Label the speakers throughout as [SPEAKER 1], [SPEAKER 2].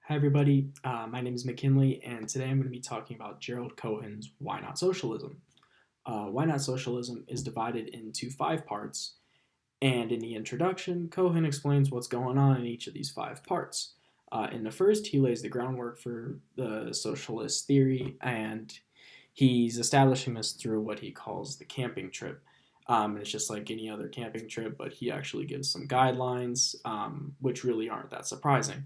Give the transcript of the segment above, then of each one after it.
[SPEAKER 1] Hi, everybody. My name is McKinley, and today I'm going to be talking about Gerald Cohen's Why Not Socialism? Why Not Socialism is divided into five parts, and in the introduction, Cohen explains what's going on in each of these five parts. In the first, he lays the groundwork for the socialist theory, and he's establishing this through what he calls the camping trip. And it's just like any other camping trip, but he actually gives some guidelines, which really aren't that surprising.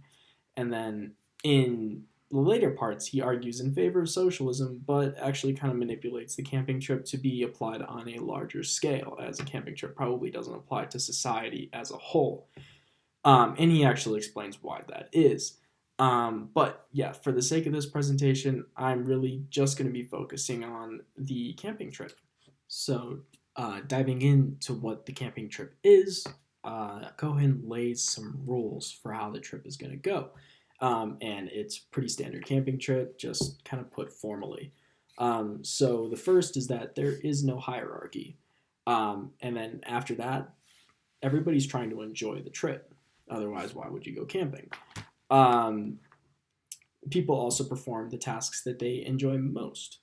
[SPEAKER 1] And then in the later parts, he argues in favor of socialism, but actually kind of manipulates the camping trip to be applied on a larger scale, as a camping trip probably doesn't apply to society as a whole. And he actually explains why that is. But yeah, for the sake of this presentation, I'm really just going to be focusing on the camping trip. So, diving into what the camping trip is, Cohen lays some rules for how the trip is going to go. And it's pretty standard camping trip, just kind of put formally. So the first is that there is no hierarchy. And then after that, everybody's trying to enjoy the trip. Otherwise, why would you go camping? Um, People also perform the tasks that they enjoy most.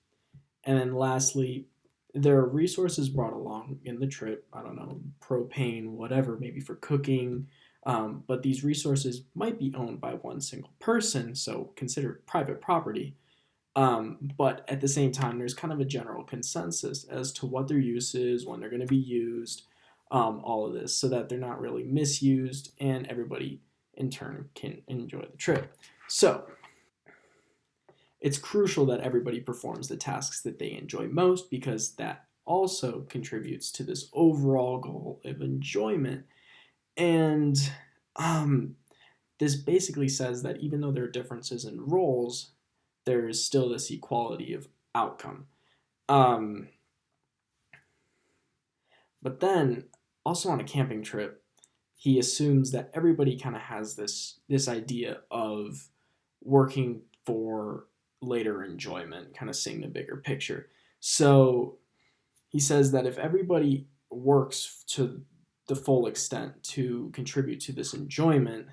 [SPEAKER 1] And then lastly, there are resources brought along in the trip. I don't know, propane, whatever, maybe for cooking. But these resources might be owned by one single person, so considered private property. But at the same time, there's kind of a general consensus as to what their use is, when they're going to be used, all of this, so that they're not really misused and everybody in turn can enjoy the trip. So, it's crucial that everybody performs the tasks that they enjoy most because that also contributes to this overall goal of enjoyment. And um, this basically says that even though there are differences in roles, there is still this equality of outcome. Um, but then, also on a camping trip, he assumes that everybody kind of has this idea of working for later enjoyment, kind of seeing the bigger picture. So he says that if everybody works to the full extent to contribute to this enjoyment,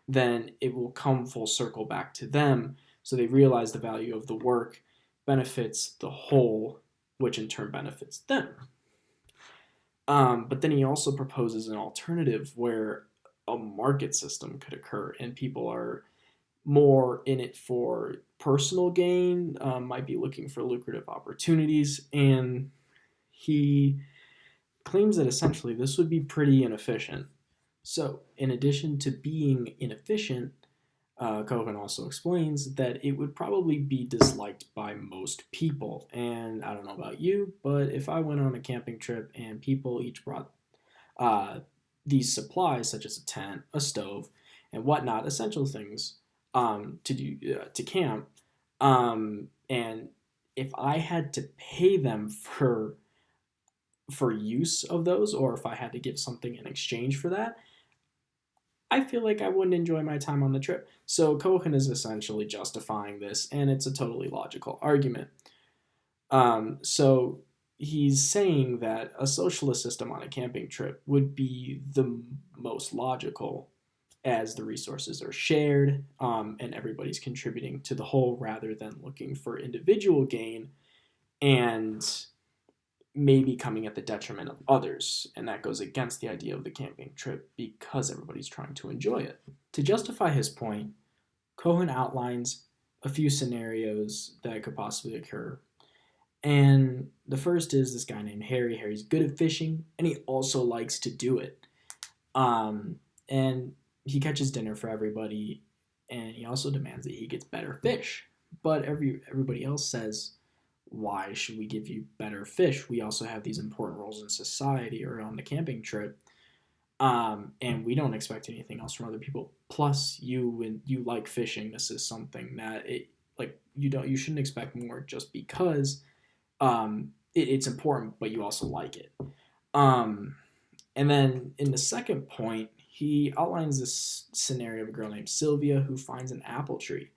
[SPEAKER 1] then it will come full circle back to them. So they realize the value of the work benefits the whole, which in turn benefits them. But then he also proposes an alternative where a market system could occur and people are more in it for personal gain, might be looking for lucrative opportunities, and he claims that essentially this would be pretty inefficient. So, in addition to being inefficient, Cohen also explains that it would probably be disliked by most people. And I don't know about you, but if I went on a camping trip and people each brought uh, these supplies, such as a tent, a stove, and whatnot, essential things to camp, and if I had to pay them for use of those, or if I had to give something in exchange for that, I feel like I wouldn't enjoy my time on the trip. So Cohen is essentially justifying this, and it's a totally logical argument. So he's saying that a socialist system on a camping trip would be the most logical, as the resources are shared, and everybody's contributing to the whole rather than looking for individual gain and maybe coming at the detriment of others. And that goes against the idea of the camping trip because everybody's trying to enjoy it. To justify his point, Cohen outlines a few scenarios that could possibly occur. And the first is this guy named Harry. Harry's good at fishing, and he also likes to do it. And he catches dinner for everybody, and he also demands that he gets better fish. But everybody else says, why should we give you better fish? We also have these important roles in society or on the camping trip, and we don't expect anything else from other people. Plus, you like fishing. This is something that you shouldn't expect more just because it's important, but you also like it. And then in the second point, he outlines this scenario of a girl named Sylvia who finds an apple tree,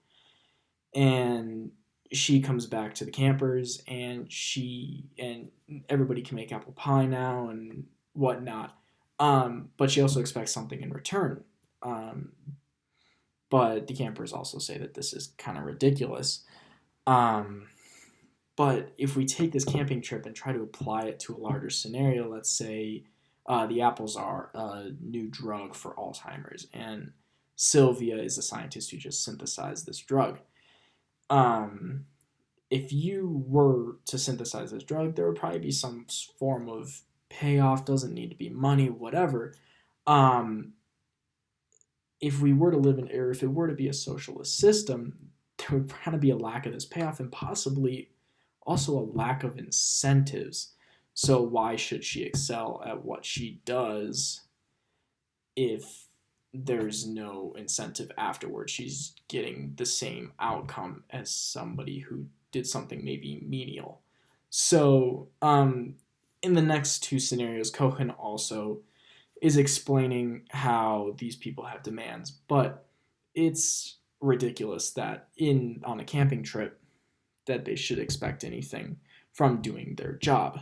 [SPEAKER 1] and she comes back to the campers, and everybody can make apple pie now and whatnot. But she also expects something in return. Um, but the campers also say that this is kind of ridiculous. Um, but if we take this camping trip and try to apply it to a larger scenario, let's say the apples are a new drug for Alzheimer's, and Sylvia is a scientist who just synthesized this drug. Um, if you were to synthesize this drug, there would probably be some form of payoff. Doesn't need to be money, whatever. Um, if we were to live in, or if it were to be a socialist system, there would kind of be a lack of this payoff and possibly also a lack of incentives. So why should she excel at what she does if there's no incentive afterwards? She's getting the same outcome as somebody who did something maybe menial. So, in the next two scenarios, Cohen also is explaining how these people have demands, but it's ridiculous that on a camping trip that they should expect anything from doing their job.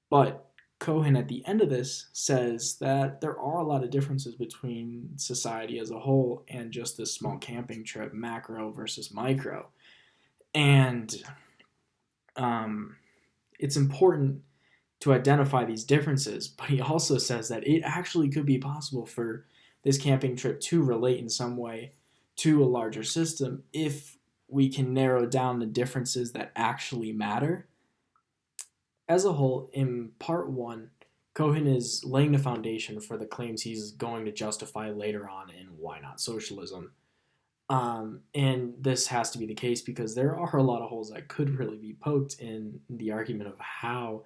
[SPEAKER 1] But Cohen at the end of this says that there are a lot of differences between society as a whole and just this small camping trip, macro versus micro. And it's important to identify these differences, but he also says that it actually could be possible for this camping trip to relate in some way to a larger system if we can narrow down the differences that actually matter. As a whole, in part one, Cohen is laying the foundation for the claims he's going to justify later on in Why Not Socialism. And this has to be the case because there are a lot of holes that could really be poked in the argument of how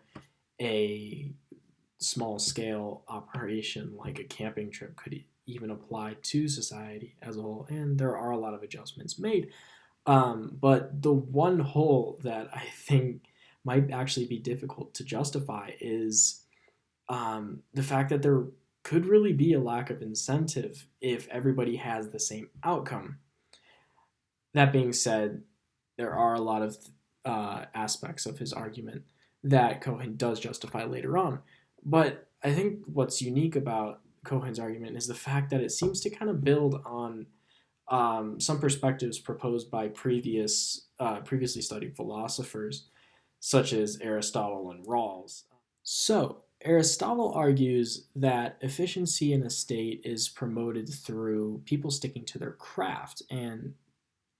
[SPEAKER 1] a small scale operation like a camping trip could even apply to society as a whole. And there are a lot of adjustments made. But the one hole that I think might actually be difficult to justify is the fact that there could really be a lack of incentive if everybody has the same outcome. That being said, there are a lot of aspects of his argument that Cohen does justify later on. But I think what's unique about Cohen's argument is the fact that it seems to kind of build on some perspectives proposed by previously studied philosophers, such as Aristotle and Rawls. So, Aristotle argues that efficiency in a state is promoted through people sticking to their craft, and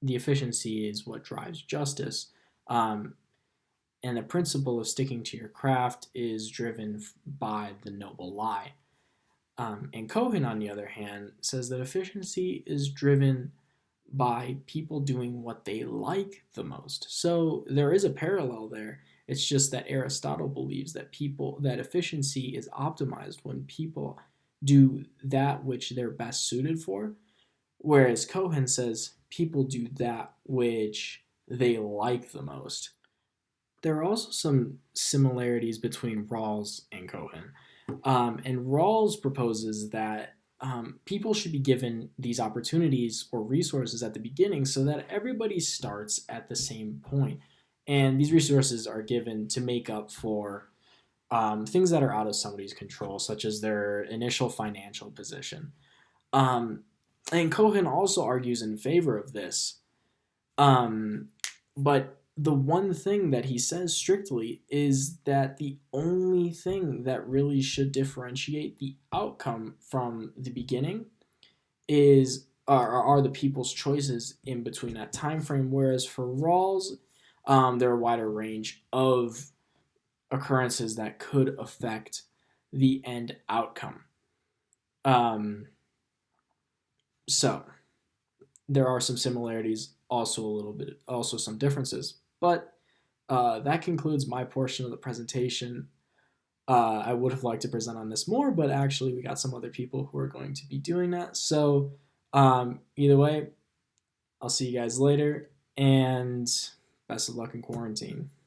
[SPEAKER 1] the efficiency is what drives justice. And the principle of sticking to your craft is driven by the noble lie. And Cohen, on the other hand, says that efficiency is driven by people doing what they like the most. So there is a parallel there. It's just that Aristotle believes that efficiency is optimized when people do that which they're best suited for, whereas Cohen says people do that which they like the most. There are also some similarities between Rawls and Cohen. And Rawls proposes that people should be given these opportunities or resources at the beginning so that everybody starts at the same point. And these resources are given to make up for things that are out of somebody's control, such as their initial financial position. And Cohen also argues in favor of this. But the one thing that he says strictly is that the only thing that really should differentiate the outcome from the beginning are the people's choices in between that time frame. Whereas for Rawls, there are a wider range of occurrences that could affect the end outcome. So there are some similarities, also some differences. But that concludes my portion of the presentation. I would have liked to present on this more, but actually we got some other people who are going to be doing that. So either way, I'll see you guys later, and best of luck in quarantine.